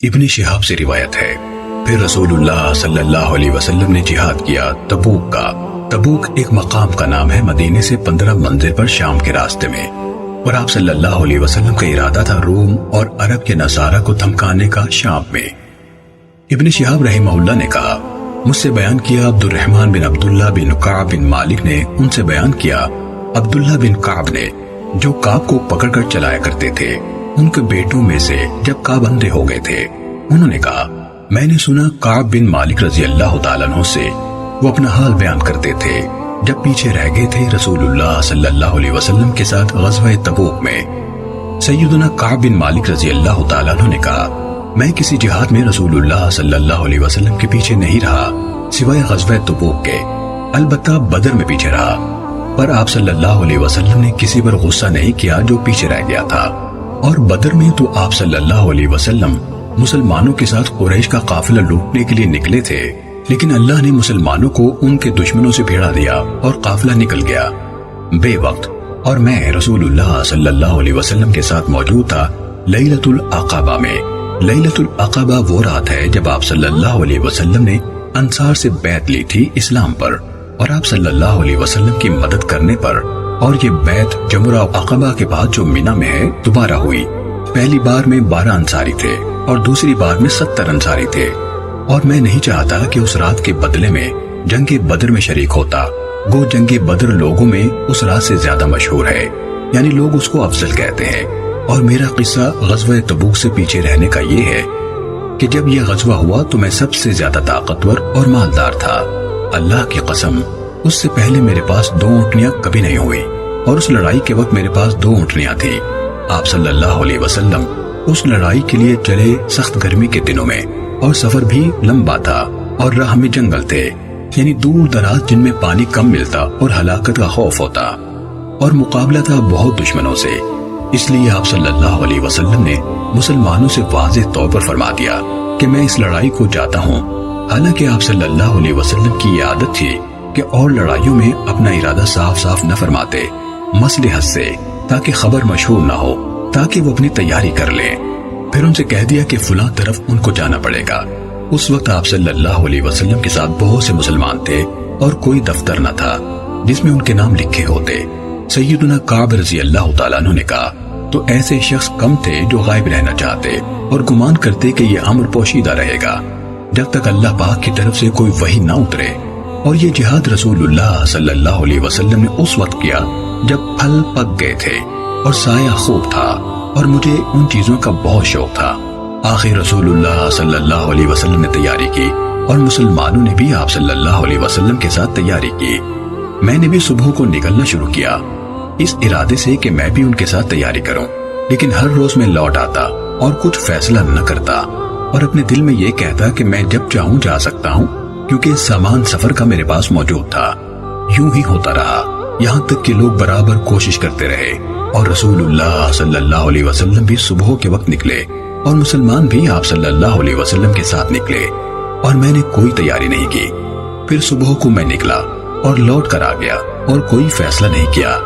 ابن شہاب سے روایت ہے، پھر رسول اللہ صلی اللہ علیہ وسلم نے جہاد کیا تبوک کا۔ تبوک ایک مقام کا نام ہے مدینے سے 15 منزل پر شام کے راستے میں، اور آپ صلی اللہ علیہ وسلم کا ارادہ تھا روم اور عرب کے نصارہ کو دھمکانے کا شام میں۔ ابن شہاب رحمہ اللہ نے کہا، مجھ سے بیان کیا عبد الرحمن بن عبداللہ بن کعب بن مالک نے، ان سے بیان کیا عبداللہ بن کعب نے، جو کعب کو پکڑ کر چلایا کرتے تھے۔ ان کے بیٹوں میں سے جب کعب اندھے ہو گئے تھے، انہوں نے کہا، میں نے سنا کعب بن مالک رضی اللہ تعالیٰ عنہ سے، وہ اپنا حال بیان کرتے تھے جب پیچھے رہ گئے تھے رسول اللہ صلی اللہ علیہ وسلم کے ساتھ غزوہ تبوک میں۔ سیدنا کعب بن مالک رضی اللہ تعالیٰ عنہ نے کہا، میں کسی جہاد میں رسول اللہ صلی اللہ علیہ وسلم کے پیچھے نہیں رہا سوائے غزوہ تبوک کے، البتہ بدر میں پیچھے رہا، پر آپ صلی اللہ علیہ وسلم نے کسی پر غصہ نہیں کیا جو پیچھے رہ گیا تھا۔ اور بدر میں تو آپ صلی اللہ علیہ وسلم مسلمانوں کے ساتھ قریش کا قافلہ لوٹنے کے لیے نکلے تھے، لیکن اللہ نے مسلمانوں کو ان کے دشمنوں سے بھیڑا دیا اور قافلہ نکل گیا بے وقت، اور میں رسول اللہ صلی اللہ علیہ وسلم کے ساتھ موجود تھا لیلۃ العقبہ میں۔ لیلۃ العقبہ وہ رات ہے جب آپ صلی اللہ علیہ وسلم نے انصار سے بیعت لی تھی اسلام پر، اور آپ صلی اللہ علیہ وسلم کی مدد کرنے پر، اور یہ بیعت جمرہ عقبہ کے بعد جو مینا میں ہے دوبارہ ہوئی۔ پہلی بار میں 12 انصاری تھے اور دوسری بار میں 70 انصاری تھے، اور میں نہیں چاہتا کہ اس رات کے بدلے میں جنگ بدر میں شریک ہوتا، گو جنگ بدر لوگوں میں اس رات سے زیادہ مشہور ہے، یعنی لوگ اس کو افضل کہتے ہیں۔ اور میرا قصہ غزوہ تبوک سے پیچھے رہنے کا یہ ہے کہ جب یہ غزوہ ہوا تو میں سب سے زیادہ طاقتور اور مالدار تھا۔ اللہ کی قسم، اس سے پہلے میرے پاس 2 اونٹنیاں کبھی نہیں ہوئی، اور اس لڑائی کے وقت میرے پاس 2 اونٹنیاں تھیں۔ آپ صلی اللہ علیہ وسلم اس لڑائی کے لیے چلے سخت گرمی کے دنوں میں، اور سفر بھی لمبا تھا، اور راہ میں جنگل تھے، یعنی دور دراز جن میں پانی کم ملتا اور ہلاکت کا خوف ہوتا، اور مقابلہ تھا بہت دشمنوں سے۔ اس لیے آپ صلی اللہ علیہ وسلم نے مسلمانوں سے واضح طور پر فرما دیا کہ میں اس لڑائی کو جاتا ہوں، حالانکہ آپ صلی اللہ علیہ وسلم کی یہ عادت تھی کہ اور لڑائیوں میں اپنا ارادہ صاف صاف نہ فرماتے، مصلحت سے، تاکہ خبر مشہور نہ ہو، تاکہ وہ اپنی تیاری کر لیں۔ پھر ان سے کہہ دیا کہ فلاں طرف ان کو جانا پڑے گا۔ اس وقت آپ صلی اللہ علیہ وسلم کے ساتھ بہت سے مسلمان تھے، اور کوئی دفتر نہ تھا جس میں ان کے نام لکھے ہوتے۔ سیدنا کعب رضی اللہ تعالیٰ عنہ نے کہا، تو ایسے شخص کم تھے جو غائب رہنا چاہتے اور گمان کرتے کہ یہ امر پوشیدہ رہے گا جب تک اللہ پاک کی طرف سے کوئی وحی نہ اترے۔ اور یہ جہاد رسول اللہ صلی اللہ علیہ وسلم نے اس وقت کیا جب پھل پک گئے تھے اور سایہ خوب تھا، اور مجھے ان چیزوں کا بہت شوق تھا۔ آخر رسول اللہ صلی اللہ علیہ وسلم نے تیاری کی، اور مسلمانوں نے بھی آپ صلی اللہ علیہ وسلم کے ساتھ تیاری کی۔ میں نے بھی صبح کو نکلنا شروع کیا، اس ارادے سے کہ میں بھی ان کے ساتھ تیاری کروں، لیکن ہر روز میں لوٹ آتا اور کچھ فیصلہ نہ کرتا، اور اپنے دل میں یہ کہتا کہ میں جب چاہوں جا سکتا ہوں، کیونکہ سامان سفر کا میرے پاس موجود تھا۔ یوں ہی ہوتا رہا، یہاں تک کہ لوگ برابر کوشش کرتے رہے، اور رسول اللہ صلی اللہ علیہ وسلم بھی صبح کے وقت نکلے، اور مسلمان بھی آپ صلی اللہ علیہ وسلم کے ساتھ نکلے، اور میں نے کوئی تیاری نہیں کی۔ پھر صبح کو میں نکلا اور لوٹ کر آ گیا، اور کوئی فیصلہ نہیں کیا۔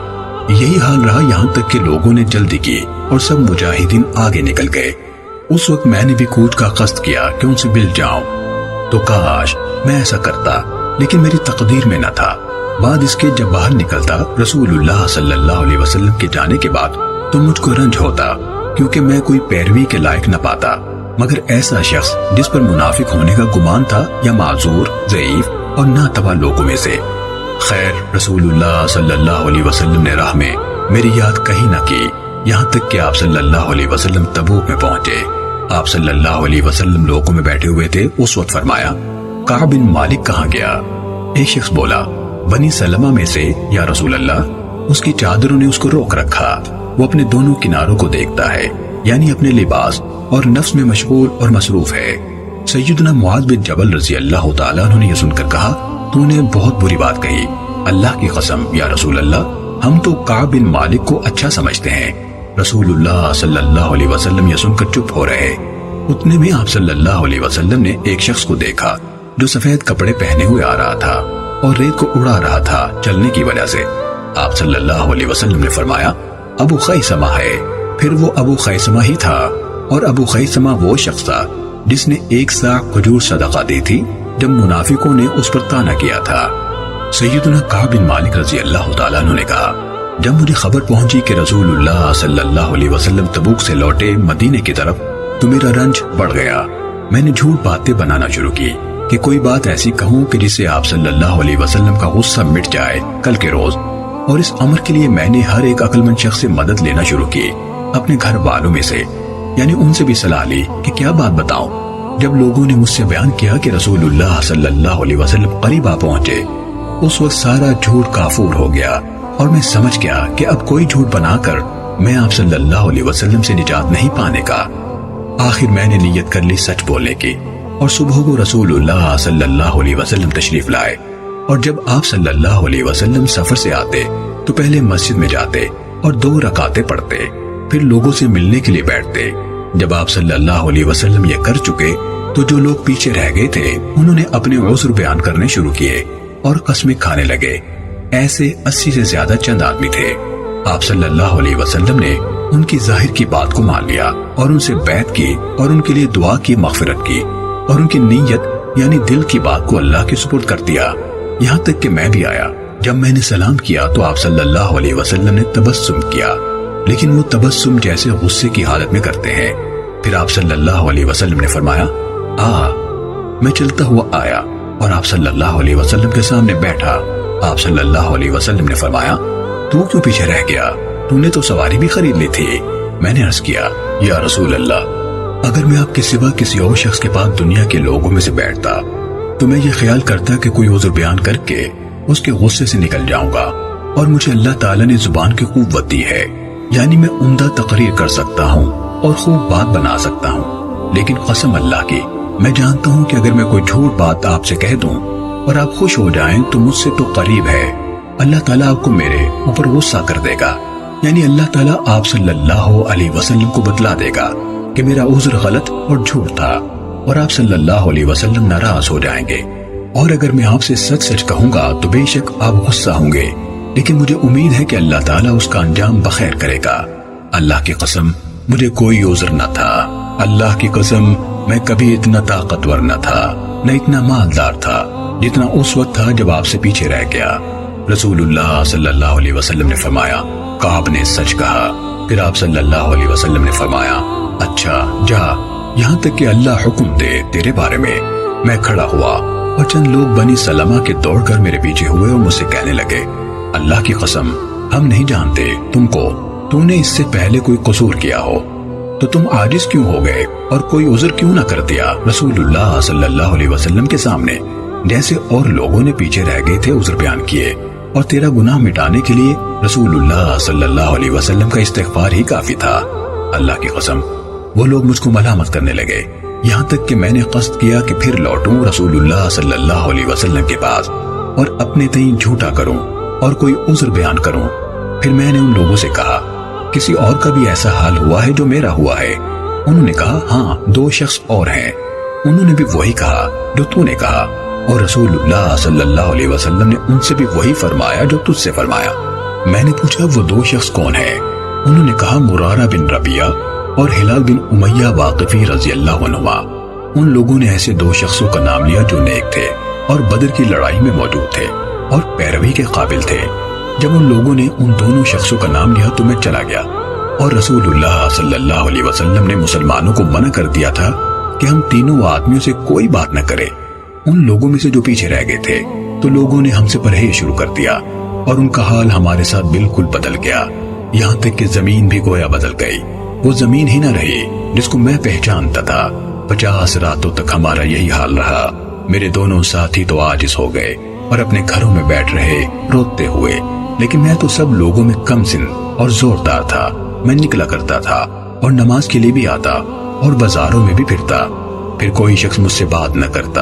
یہی حال رہا یہاں تک کہ لوگوں نے جلدی کی اور سب مجاہدین آگے نکل گئے۔ اس وقت میں نے بھی کوچ کا قصد کیا کہ ان سے مل جاؤں، تو کاش میں ایسا کرتا، لیکن میری تقدیر میں نہ تھا۔ بعد اس کے جب باہر نکلتا رسول اللہ صلی اللہ علیہ وسلم کے جانے کے بعد تو مجھ کو رنج ہوتا، کیونکہ میں کوئی پیروی کے لائق نہ پاتا مگر ایسا شخص جس پر منافق ہونے کا گمان تھا، یا معذور، ضعیف اور ناتواں لوگوں میں سے۔ خیر، رسول اللہ صلی اللہ علیہ وسلم نے راہ میں میری یاد کہیں نہ کی، یہاں تک کہ آپ صلی اللہ علیہ وسلم تبوک میں پہنچے۔ آپ صلی اللہ علیہ وسلم لوگوں میں بیٹھے ہوئے تھے، اس وقت فرمایا، کعب بن مالک کہاں گیا؟ ایک شخص بولا، بنی سلمہ میں سے یا رسول اللہ۔ اس کی چادروں نے اس کو روک رکھا، وہ اپنے دونوں کناروں کو دیکھتا ہے، یعنی اپنے لباس اور نفس میں مشغول اور مصروف ہے۔ سیدنا معاذ بن جبل رضی اللہ تعالیٰ عنہ نے یہ سن کر کہا، تو نے بہت بری بات کہی، اللہ کی قسم یا رسول اللہ، ہم تو کعب بن مالک کو اچھا سمجھتے ہیں۔ رسول اللہ صلی اللہ علیہ وسلم یہ سن کر چپ ہو رہے۔ اتنے میں آپ صلی اللہ علیہ وسلم نے ایک شخص کو دیکھا جو سفید کپڑے پہنے ہوئے آ رہا تھا اور ریت کو اڑا رہا تھا چلنے کی وجہ سے۔ آپ صلی اللہ علیہ وسلم نے فرمایا، ابو خیثمہ ہے۔ پھر وہ ابو خیثمہ ہی تھا، اور ابو خیثمہ وہ شخص تھا جس نے 1 صاع کھجور صدقہ دی تھی جب منافقوں نے اس پر طعنہ کیا تھا۔ سیدنا کعب بن مالک رضی اللہ تعالیٰ عنہ نے کہا، جب مجھے خبر پہنچی کہ رسول اللہ صلی اللہ علیہ وسلم تبوک سے لوٹے مدینے کی طرف تو میرا رنج بڑھ گیا۔ میں نے جھوٹ باتیں بنانا شروع کی کہ کوئی بات ایسی کہوں کہ جس سے آپ صلی اللہ علیہ وسلم کا غصہ مٹ جائے کل کے روز، اور اس امر کے لیے میں نے ہر ایک عقل مند شخص سے مدد لینا شروع کی، اپنے گھر والوں میں سے، یعنی ان سے بھی صلاح لی کہ کیا بات بتاؤں۔ جب لوگوں نے مجھ سے بیان کیا کہ رسول اللہ صلی اللہ علیہ وسلم قریب آ پہنچے، اس وقت سارا جھوٹ کافور ہو گیا اور میں سمجھ گیا کہ اب کوئی جھوٹ بنا کر میں آپ صلی اللہ علیہ وسلم سے نجات نہیں پانے کا۔ آخر میں نے نیت کر لی سچ بولنے کی، اور صبح کو رسول اللہ صلی اللہ علیہ وسلم تشریف لائے، اور جب آپ صلی اللہ علیہ وسلم سفر سے آتے تو پہلے مسجد میں جاتے اور 2 رکعتیں پڑھتے، پھر لوگوں سے ملنے کے لیے بیٹھتے۔ جب آپ صلی اللہ علیہ وسلم یہ کر چکے تو جو لوگ پیچھے رہ گئے تھے انہوں نے اپنے عذر بیان کرنے شروع کیے اور قسمیں کھانے لگے۔ ایسے 80 سے زیادہ چند آدمی تھے۔ آپ صلی اللہ علیہ وسلم نے ان کی ظاہر کی بات کو مان لیا اور ان سے بیعت کی اور ان کے لیے دعا کی، مغفرت کی، اور ان کی نیت یعنی دل کی بات کو اللہ کے سپرد کر دیا۔ یہاں تک کہ میں بھی آیا۔ جب میں نے سلام کیا تو آپ صلی اللہ علیہ وسلم نے تبسم کیا، لیکن وہ تبسم جیسے غصے کی حالت میں کرتے ہیں۔ پھر آپ صلی اللہ علیہ وسلم نے فرمایا، میں چلتا ہوا آیا اور آپ صلی اللہ علیہ وسلم کے سامنے بیٹھا۔ آپ صلی اللہ علیہ وسلم نے فرمایا، تو کیوں پیچھے رہ گیا؟ تو نے تو سواری بھی خرید لی تھی۔ میں نے عرض کیا، یا رسول اللہ، اگر میں آپ کے سوا کسی اور شخص کے پاس دنیا کے لوگوں میں سے بیٹھتا تو میں یہ خیال کرتا کہ کوئی عذر بیان کر کے اس کے غصے سے نکل جاؤں گا، اور مجھے اللہ تعالیٰ نے زبان کی قوت دی ہے، یعنی میں عمدہ تقریر کر سکتا ہوں اور خوب بات بنا سکتا ہوں، لیکن قسم اللہ کی میں جانتا ہوں کہ اگر میں کوئی جھوٹ بات آپ سے کہہ دوں اور آپ خوش ہو جائیں تو مجھ سے تو قریب ہے اللہ تعالیٰ آپ کو میرے اوپر غصہ کر دے گا، یعنی اللہ تعالیٰ آپ صلی اللہ علیہ وسلم کو بتلا دے گا کہ میرا عذر غلط اور جھوٹ تھا، اور آپ صلی اللہ علیہ وسلم ناراض ہو جائیں گے، اور اگر میں آپ سے سچ سچ کہوں گا تو بے شک آپ غصہ ہوں گے، لیکن مجھے امید ہے کہ اللہ تعالیٰ اس کا انجام بخیر کرے گا۔ اللہ کی قسم مجھے کوئی عذر نہ تھا، اللہ کی قسم میں کبھی اتنا طاقتور نہ تھا، نہ اتنا مالدار تھا جتنا اس وقت تھا جب آپ سے پیچھے رہ گیا۔ رسول اللہ صلی اللہ علیہ وسلم نے فرمایا، کعب نے سچ کہا۔ پھر آپ صلی اللہ علیہ وسلم نے فرمایا، اچھا جا، یہاں تک کہ اللہ حکم دے تیرے بارے میں۔ میں کھڑا ہوا اور چند لوگ بنی سلمہ کے دوڑ کر میرے پیچھے ہوئے اور مجھ سے کہنے لگے، اللہ کی قسم ہم نہیں جانتے تم کو، تم نے اس سے پہلے کوئی قصور کیا ہو تو تم عاجز کیوں ہو گئے اور کوئی عذر کیوں نہ کر دیا رسول اللہ صلی اللہ علیہ وسلم کے سامنے، جیسے اور لوگوں نے پیچھے رہ گئے تھے عذر بیان کیے، اور تیرا گناہ مٹانے کے لیے رسول اللہ صلی اللہ علیہ وسلم کا استغفار ہی کافی تھا۔ اللہ کی قسم وہ لوگ مجھ کو ملامت کرنے لگے، یہاں تک کہ میں نے قصد کیا کہ پھر لوٹوں رسول اللہ صلی اللہ علیہ وسلم کے پاس اور اپنے تئیں جھوٹا کروں اور کوئی عذر بیان کروں۔ پھر میں نے ان لوگوں سے کہا، کسی اور کا بھی ایسا حال ہوا ہے جو میرا ہوا ہے؟ انہوں نے کہا، ہاں 2 شخص اور ہیں۔ انہوں نے بھی وہی کہا جو تو نے کہا، اور رسول اللہ صلی اللہ علیہ وسلم نے ان سے بھی وہی فرمایا جو تجھ سے فرمایا۔ میں نے پوچھا، وہ 2 شخص کون ہیں؟ انہوں نے کہا، مرارہ بن ربیعہ اور ہلال بن امیہ واقفی رضی اللہ عنہما۔ ان لوگوں نے ایسے 2 شخصوں کا نام لیا جو نیک تھے اور بدر کی لڑائی میں موجود تھے اور پیروی کے قابل تھے۔ جب ان لوگوں نے ان دونوں شخصوں کا نام لیا تو میں چلا گیا، اور رسول اللہ صلی اللہ علیہ وسلم نے مسلمانوں کو منع کر دیا تھا کہ ہم تینوں آدمیوں سے کوئی بات نہ کرے۔ ان لوگوں میں سے جو پیچھے رہ گئے تھے تو لوگوں نے ہم سے پرہیز شروع کر دیا، اور ان کا حال ہمارے ساتھ بالکل بدل گیا، یہاں تک کہ زمین بھی گویا بدل گئی۔ وہ زمین ہی نہ رہی جس کو میں پہچانتا تھا۔ 50 راتوں تک ہمارا یہی حال رہا۔ میرے دونوں ساتھی تو عاجز ہو گئے اور اپنے گھروں میں بیٹھ رہے روتے ہوئے، لیکن میں تو سب لوگوں میں کم سن اور زوردار تھا۔ میں نکلا کرتا تھا اور نماز کے لیے بھی آتا اور بازاروں میں بھی پھرتا، پھر کوئی شخص مجھ سے بات نہ کرتا،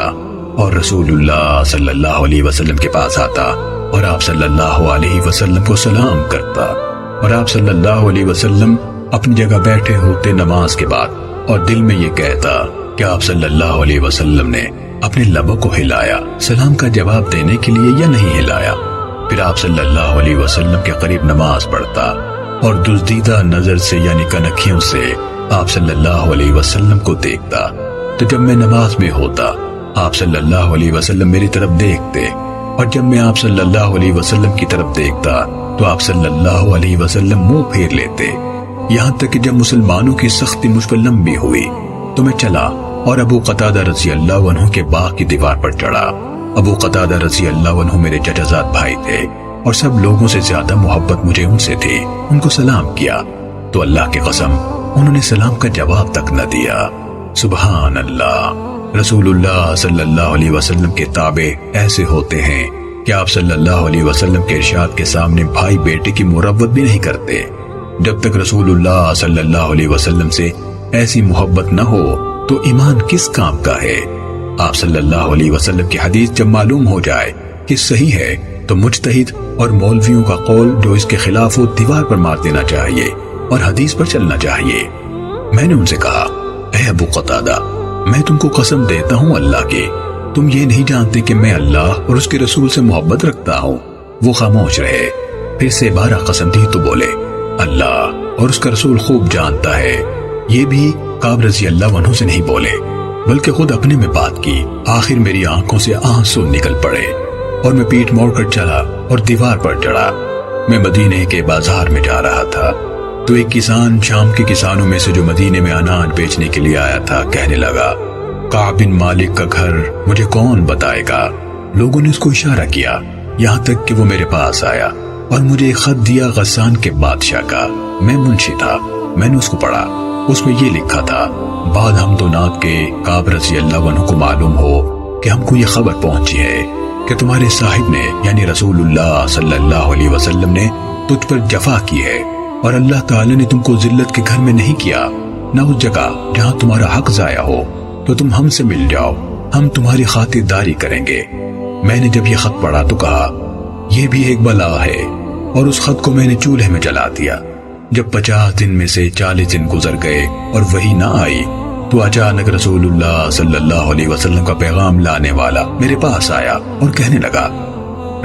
اور رسول اللہ صلی اللہ علیہ وسلم کے پاس آتا اور آپ صلی اللہ علیہ وسلم کو سلام کرتا، اور آپ صلی اللہ علیہ وسلم اپنی جگہ بیٹھے ہوتے نماز کے بعد، اور دل میں یہ کہتا کہ آپ صلی اللہ علیہ وسلم نے اپنے لبوں کو ہلایا سلام کا جواب دینے کے لیے یا نہیں ہلایا۔ پھر آپ صلی اللہ علیہ وسلم کے قریب نماز پڑھتا اور دزدیدہ نظر سے یعنی کنکھیوں سے آپ صلی اللہ علیہ وسلم کو دیکھتا، تو جب میں نماز میں ہوتا آپ صلی اللہ علیہ وسلم میری طرف دیکھتے، اور جب میں آپ صلی اللہ علیہ وسلم کی طرف دیکھتا تو آپ صلی اللہ علیہ وسلم منہ پھیر لیتے، یہاں تک کہ جب مسلمانوں کی سختی مجھ پر لمبی ہوئی تو میں چلا اور ابو قتادہ رضی اللہ عنہ کے باغ کی دیوار پر چڑھا۔ ابو قتادہ رضی اللہ عنہ میرے چچازاد بھائی تھے اور سب لوگوں سے زیادہ محبت مجھے ان سے تھی۔ ان کو سلام کیا تو اللہ کی قسم انہوں نے سلام کا جواب تک نہ دیا۔ سبحان اللہ۔ رسول اللہ صلی اللہ علیہ وسلم کے تابع ایسے ہوتے ہیں کہ آپ صلی اللہ علیہ وسلم کے ارشاد کے سامنے بھائی بیٹے کی مروت بھی نہیں کرتے۔ جب تک رسول اللہ صلی اللہ علیہ وسلم سے ایسی محبت نہ ہو تو ایمان کس کام کا ہے؟ آپ صلی اللہ علیہ وسلم کی حدیث جب معلوم ہو جائے کہ صحیح ہے تو مجتہد اور مولویوں کا قول جو اس کے خلاف ہو دیوار پر مار دینا چاہیے اور حدیث پر چلنا چاہیے۔ میں نے ان سے کہا، اے ابو قتادہ، میں تم کو قسم دیتا ہوں اللہ کی، تم یہ نہیں جانتے کہ میں اللہ اور اس کے رسول سے محبت رکھتا ہوں۔ وہ خاموش رہے، پھر سے 12 قسم دی تو بولے، اللہ اور اس کا رسول خوب جانتا ہے۔ یہ بھی کعب رضی اللہ عنہ سے نہیں بولے بلکہ خود اپنے میں بات کی۔ آخر میری آنکھوں سے آنسو نکل پڑے اور میں پیٹ موڑ کر چلا اور دیوار پر چڑھا۔ میں مدینے کے بازار میں جا رہا تھا تو ایک کسان شام کے کسانوں میں سے جو مدینے میں اناج بیچنے کے لیے آیا تھا کہنے لگا، کعب بن مالک کا گھر مجھے کون بتائے گا؟ لوگوں نے اس کو اشارہ کیا یہاں تک کہ وہ میرے پاس آیا اور مجھے ایک خط دیا غسان کے بادشاہ کا۔ میں منشی تھا، میں نے اس کو پڑھا۔ اس میں یہ لکھا تھا، بعد حمد و نعت کے کعب رضی اللہ عنہ کو معلوم ہو کہ ہم کو یہ خبر پہنچی ہے کہ تمہارے صاحب نے یعنی رسول اللہ صلی اللہ علیہ وسلم نے تجھ پر جفا کی ہے، اور اللہ تعالی نے تم کو ذلت کے گھر میں نہیں کیا، نہ اس جگہ جہاں تمہارا حق ضائع ہو، تو تم ہم سے مل جاؤ، ہم تمہاری خاطرداری کریں گے۔ میں نے جب یہ خط پڑھا تو کہا، یہ بھی ایک بلا ہے، اور اس خط کو میں نے چولہے میں جلا دیا۔ جب 50 دن میں سے 40 دن گزر گئے اور وہی نہ آئی تو اچانک رسول اللہ صلی اللہ علیہ وسلم کا پیغام لانے والا میرے پاس آیا اور کہنے لگا،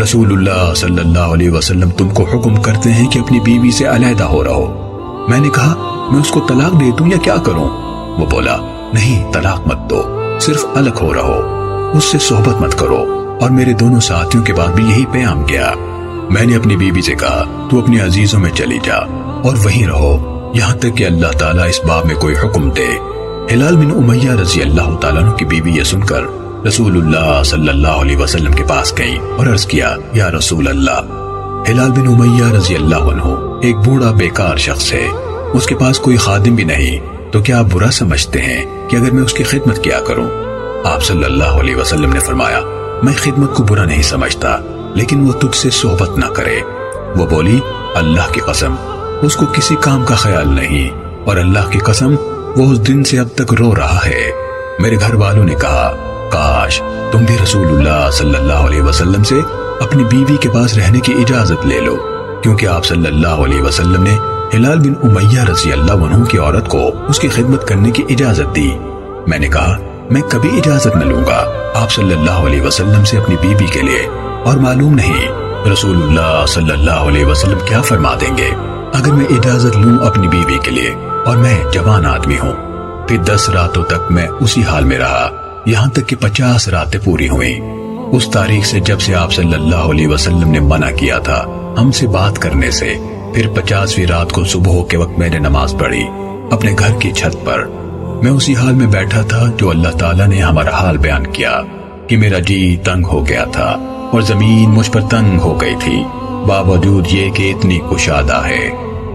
رسول اللہ صلی اللہ علیہ وسلم تم کو حکم کرتے ہیں کہ اپنی بیوی سے علیحدہ ہو رہو۔ میں نے کہا، میں اس کو طلاق دے دوں یا کیا کروں؟ وہ بولا، نہیں، طلاق مت دو، صرف الگ ہو رہو، اس سے صحبت مت کرو۔ اور میرے دونوں ساتھیوں کے بعد بھی یہی پیام کیا۔ میں نے اپنی بیوی سے کہا، تو اپنی عزیزوں میں چلی جا اور وہیں رہو یہاں تک کہ اللہ تعالیٰ اس باب میں کوئی حکم دے۔ ہلال بن امیہ رضی اللہ تعالیٰ عنہ کی بیوی یہ سن کر رسول اللہ صلی اللہ علیہ وسلم کے پاس گئی اور عرض کیا، یا رسول اللہ، ہلال بن امیہ رضی اللہ عنہ ایک بوڑھا بیکار شخص ہے، اس کے پاس کوئی خادم بھی نہیں، تو کیا آپ برا سمجھتے ہیں کہ اگر میں اس کی خدمت کیا کروں؟ آپ صلی اللہ علیہ وسلم نے فرمایا، میں خدمت کو برا نہیں سمجھتا، لیکن وہ تجھ سے صحبت نہ کرے۔ وہ بولی، اللہ کی قسم اس کو کسی کام کا خیال نہیں، اور اللہ کی قسم وہ اس دن سے اب تک رو رہا ہے۔ میرے گھر والوں نے کہا، کاش تم بھی رسول اللہ صلی اللہ علیہ وسلم سے اپنی بیوی کے پاس رہنے کی اجازت لے لو، کیونکہ آپ صلی اللہ علیہ وسلم نے ہلال بن امیہ رضی اللہ عنہ کی عورت کو اس کی خدمت کرنے کی اجازت دی۔ میں نے کہا، میں کبھی اجازت نہ لوں گا آپ صلی اللہ علیہ وسلم سے اپنی بیوی کے لیے، اور معلوم نہیں رسول اللہ صلی اللہ علیہ وسلم کیا فرما دیں گے اگر میں اجازت لوں اپنی بیوی کے لیے، اور میں جوان آدمی ہوں۔ پھر 10 راتوں تک میں اسی حال میں رہا، یہاں تک کہ 50 راتیں پوری ہوئیں۔ اس تاریخ سے جب سے آپ صلی اللہ علیہ وسلم نے منع کیا تھا ہم سے بات کرنے سے، پھر 50ویں رات کو صبح کے وقت میں نے نماز پڑھی اپنے گھر کی چھت پر۔ میں اسی حال میں بیٹھا تھا جو اللہ تعالیٰ نے ہمارا حال بیان کیا کہ میرا جی تنگ ہو گیا تھا اور زمین مجھ پر تنگ ہو گئی تھی، باوجود یہ کہ اتنی کشادہ ہے۔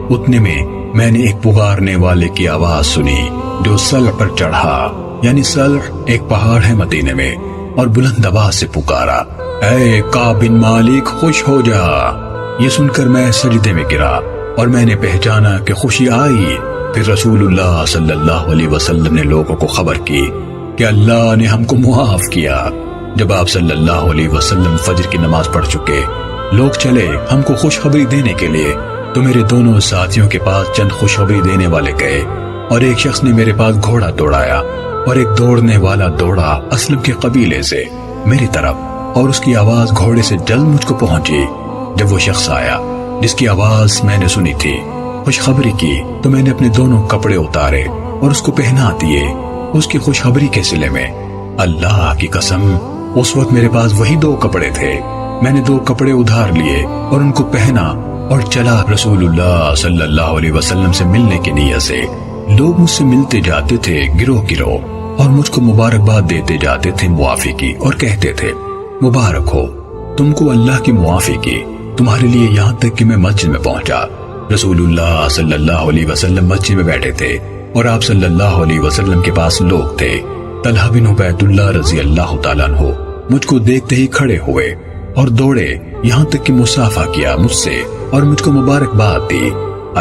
اتنے میں نے ایک پکارنے والے کی آواز سنی جو صلح پر چڑھا، یعنی صلح ایک پہاڑ ہے مدینے میں، اور بلند آواز سے پکارا، اے کعب بن مالک خوش ہو جا۔ یہ سن کر میں سجدے میں گرا اور میں نے پہچانا کہ خوشی آئی۔ پھر رسول اللہ صلی اللہ علیہ وسلم نے لوگوں کو خبر کی کہ اللہ نے ہم کو معاف کیا۔ جب آپ صلی اللہ علیہ وسلم فجر کی نماز پڑھ چکے، لوگ چلے ہم کو خوشخبری دینے کے لیے، تو میرے دونوں ساتھیوں کے پاس چند خوشخبری دینے والے گئے، اور ایک شخص نے میرے پاس گھوڑا دوڑایا، اور ایک دوڑنے والا دوڑا اسلم کے قبیلے سے میری طرف، اور اس کی آواز گھوڑے سے جلد مجھ کو پہنچی۔ جب وہ شخص آیا جس کی آواز میں نے سنی تھی خوشخبری کی، تو میں نے اپنے دونوں کپڑے اتارے اور اس کو پہنا دیے۔ اس کی خوشخبری کے صلے میں۔ اللہ کی قسم اس وقت میرے پاس وہی 2 کپڑے تھے، میں نے 2 کپڑے ادھار لیے اور ان کو پہنا اور چلا رسول اللہ صلی اللہ علیہ وسلم سے ملنے کی نیت سے۔ لوگ مجھ سے ملتے جاتے تھے گروہ گروہ اور مجھ کو مبارکباد دیتے جاتے تھے معافی کی، اور کہتے تھے مبارک ہو تم کو اللہ کی معافی کی، تمہارے لیے، یہاں تک کہ میں مسجد میں پہنچا۔ رسول اللہ صلی اللہ علیہ وسلم مسجد میں بیٹھے تھے اور آپ صلی اللہ علیہ وسلم کے پاس لوگ تھے۔ طلحہ بن عبید اللہ رضی اللہ تعالیٰ عنہ مجھ کو دیکھتے ہی کھڑے ہوئے اور دوڑے، یہاں تک کہ مصافحہ کیا مجھ سے اور مجھ کو مبارکباد دی۔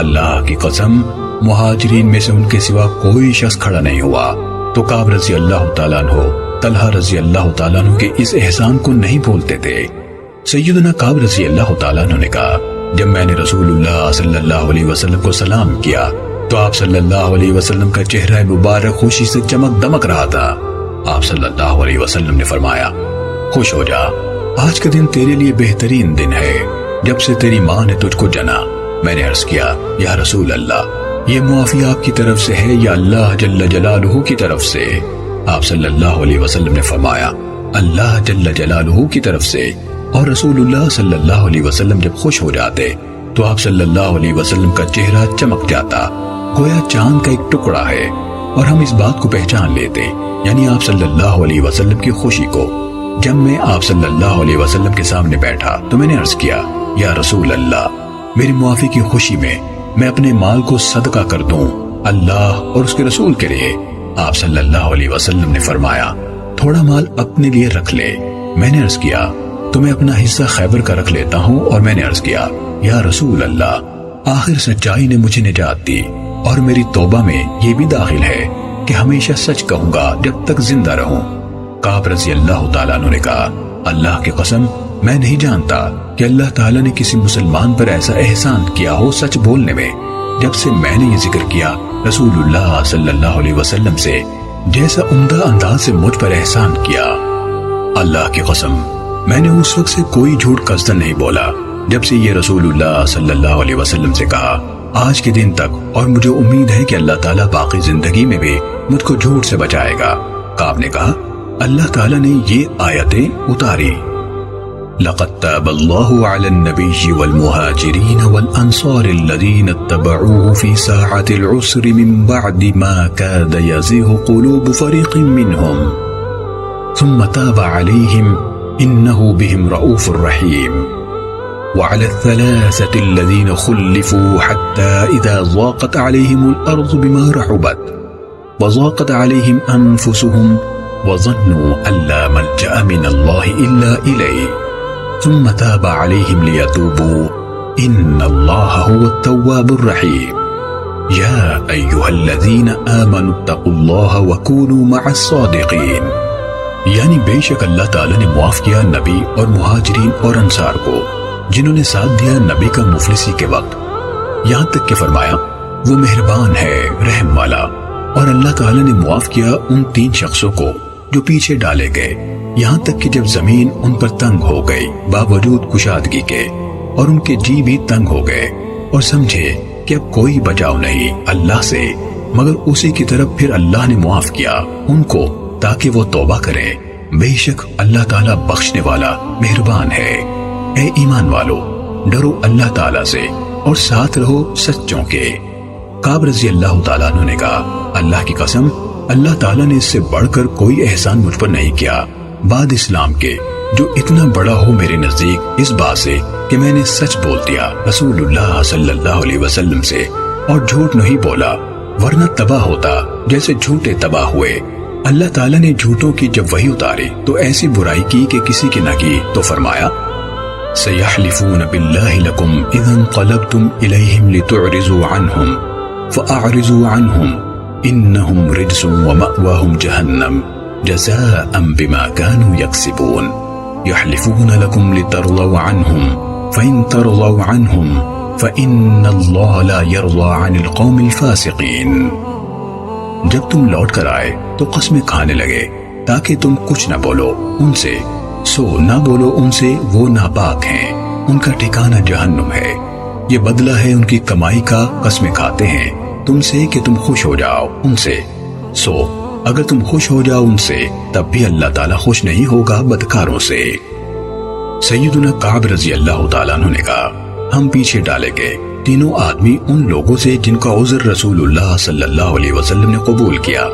اللہ کی قسم مہاجرین میں سے ان کے سوا کوئی شخص کھڑا نہیں ہوا تو کعب رضی اللہ تعالیٰ عنہ طلحہ رضی اللہ تعالیٰ عنہ کے اس احسان کو نہیں بھولتے تھے۔ سیدنا کعب رضی اللہ تعالیٰ عنہ نے کہا جب میں نے رسول اللہ صلی اللہ علیہ وسلم کو سلام کیا تو آپ صلی اللہ علیہ وسلم کا چہرہ مبارک خوشی سے چمک دمک رہا تھا۔ آپ صلی اللہ علیہ وسلم نے فرمایا خوش ہو جا، آج کا دن تیرے لیے بہترین دن ہے جب سے تیری ماں نے تجھ کو جنا۔ میں نے عرض کیا یا رسول اللہ یہ معافی آپ کی طرف سے ہے یا اللہ جل جلالہ کی طرف سے؟ آپ صلی اللہ علیہ وسلم نے فرمایا اللہ جل جلالہ کی طرف سے۔ اور رسول اللہ صلی اللہ علیہ وسلم جب خوش ہو جاتے تو آپ صلی اللہ علیہ وسلم کا چہرہ چمک جاتا گویا چاند کا ایک ٹکڑا ہے، اور ہم اس بات کو پہچان لیتے، یعنی آپ صلی اللہ علیہ وسلم کی خوشی کو۔ جب میں آپ صلی اللہ علیہ وسلم کے سامنے بیٹھا تو میں نے عرض کیا یا رسول اللہ میری معافی کی خوشی میں اپنے مال کو صدقہ کر دوں اللہ اور اس کے رسول کے لیے۔ آپ صلی اللہ علیہ وسلم نے فرمایا تھوڑا مال اپنے لیے رکھ لے۔ میں نے عرض کیا تو میں اپنا حصہ خیبر کا رکھ لیتا ہوں، اور میں نے عرض کیا یا رسول اللہ آخر سچائی نے مجھے نجات دی اور میری توبہ میں یہ بھی داخل ہے کہ ہمیشہ سچ کہوں گا جب تک زندہ رہوں۔ کعب رضی اللہ تعالیٰ عنہ نے کہا اللہ کی قسم میں نہیں جانتا کہ اللہ تعالیٰ نے کسی مسلمان پر ایسا احسان کیا ہو سچ بولنے میں، جب سے میں نے یہ ذکر کیا رسول اللہ صلی اللہ علیہ وسلم سے جیسا عمدہ انداز سے مجھ پر احسان کیا۔ اللہ کی قسم میں نے اس وقت سے کوئی جھوٹ قصدن نہیں بولا جب سے یہ رسول اللہ صلی اللہ علیہ وسلم سے کہا آج کے دن تک، اور مجھے امید ہے کہ اللہ تعالیٰ باقی زندگی میں بھی مجھ کو جھوٹ سے بچائے گا۔ کعب نے کہا اللہ تعالیٰ نے یہ آیتیں اتاری لَقَدْ تَابَ اللَّهُ عَلَى النَّبِيِّ وَالْمُهَاجِرِينَ وَالْأَنصَارِ الَّذِينَ اتَّبَعُوهُ فِي سَاعَةِ الْعُسْرِ مِنْ بَعْدِ مَا كَادَ يَزِيغُ قُلُوبُ فَرِيقٍ مِّنْهُمْ ثُمَّ تَابَ عَلَيْهِمْ إِنَّهُ بِهِمْ رَءُوفٌ رَحِيمٌ وعلى الثلاثة الذين خلفوا حتى إذا ضاقت عليهم الأرض بما رحبت وضاقت عليهم أنفسهم وظنوا أن لا ملجأ من الله إلا إليه ثم تاب عليهم ليتوبوا إن الله هو التواب الرحيم يا أيها الذين آمنوا اتقوا الله وكونوا مع الصادقين۔ یعنی بے شک اللہ تعالیٰ نے معاف کیا نبی اور مہاجرین اور انصار کو جنہوں نے ساتھ دیا نبی کا مفلسی کے وقت، یہاں تک کہ فرمایا وہ مہربان ہے رحم والا۔ اور اللہ تعالیٰ نے معاف کیا ان 3 شخصوں کو جو پیچھے ڈالے گئے، یہاں تک کہ جب زمین ان پر تنگ ہو گئی باوجود کشادگی کے، اور ان کے جی بھی تنگ ہو گئے اور سمجھے کہ اب کوئی بچاؤ نہیں اللہ سے مگر اسی کی طرف، پھر اللہ نے معاف کیا ان کو تاکہ وہ توبہ کریں۔ بے شک اللہ تعالیٰ بخشنے والا مہربان ہے۔ اے ایمان والو ڈرو اللہ تعالیٰ سے اور ساتھ رہو سچوں کے۔ کعب رضی اللہ تعالیٰ عنہ نے کہا اللہ کی قسم اللہ تعالیٰ نے اس سے بڑھ کر کوئی احسان مجھ پر نہیں کیا بعد اسلام کے جو اتنا بڑا ہو میرے نزدیک اس بات سے کہ میں نے سچ بول دیا رسول اللہ صلی اللہ علیہ وسلم سے اور جھوٹ نہیں بولا، ورنہ تباہ ہوتا جیسے جھوٹے تباہ ہوئے۔ اللہ تعالیٰ نے جھوٹوں کی جب وحی اتاری تو ایسی برائی کی کہ کسی کی نہ کی، تو فرمایا سَيَحْلِفُونَ بِاللَّهِ لَكُمْ إِذَا انقَلَبْتُمْ إِلَيْهِمْ لِتُعْرِضُوا عَنْهُمْ فَأَعْرِضُوا عَنْهُمْ إِنَّهُمْ رِجْسٌ وَمَأْوَاهُمْ جَهَنَّمُ جَزَاءً بِمَا كَانُوا يَكْسِبُونَ يَحْلِفُونَ لَكُمْ لِتَرْضَوْا عَنْهُمْ فَإِن تَرْضَوْا عَنْهُمْ فَإِنَّ اللَّهَ لَا يَرْضَى عَنِ الْقَوْمِ الْفَاسِقِينَ۔ جب تم لوٹ کر آئے تو قسمیں کھانے لگے تاکہ تم کچھ نہ بولو ان سے، سو نہ بولو ان سے، وہ ناپاک ہیں، ان کا ٹھکانہ جہنم ہے، یہ بدلہ ہے ان کی کمائی کا۔ قسمیں کھاتے ہیں تم سے کہ تم خوش ہو جاؤ ان سے، سو اگر تم خوش ہو جاؤ ان سے تب بھی اللہ تعالیٰ خوش نہیں ہوگا بدکاروں سے۔ سیدنا کعب رضی اللہ تعالیٰ عنہ نے کہا ہم پیچھے ڈالے گئے تینوں آدمی ان لوگوں سے جن کا عذر رسول اللہ صلی اللہ علیہ وسلم نے قبول کیا۔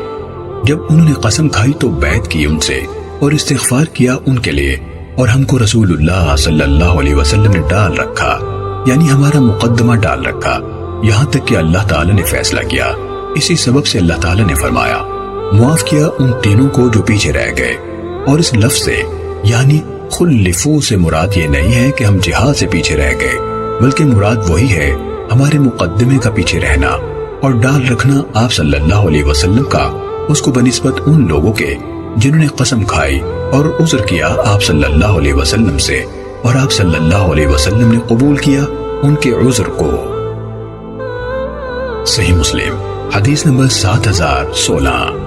جب انہوں نے قسم کھائی تو بیعت کی ان سے اور استغفار کیا ان کے لیے، اور ہم کو رسول اللہ صلی اللہ علیہ وسلم نے ڈال رکھا، یعنی ہمارا مقدمہ ڈال رکھا، یہاں تک کہ اللہ تعالیٰ نے فیصلہ کیا۔ اسی سبب سے اللہ تعالیٰ نے فرمایا معاف کیا ان تینوں کو جو پیچھے رہ گئے۔ اور اس لفظ سے یعنی خلفو سے مراد یہ نہیں ہے کہ ہم جہاد سے پیچھے رہ گئے، بلکہ مراد وہی ہے ہمارے مقدمے کا پیچھے رہنا اور ڈال رکھنا آپ صلی اللہ علیہ وسلم کا، اس کو بنسبت ان لوگوں کے جنہوں نے قسم کھائی اور عذر کیا آپ صلی اللہ علیہ وسلم سے، اور آپ صلی اللہ علیہ وسلم نے قبول کیا ان کے عذر کو۔ صحیح مسلم حدیث نمبر 7016۔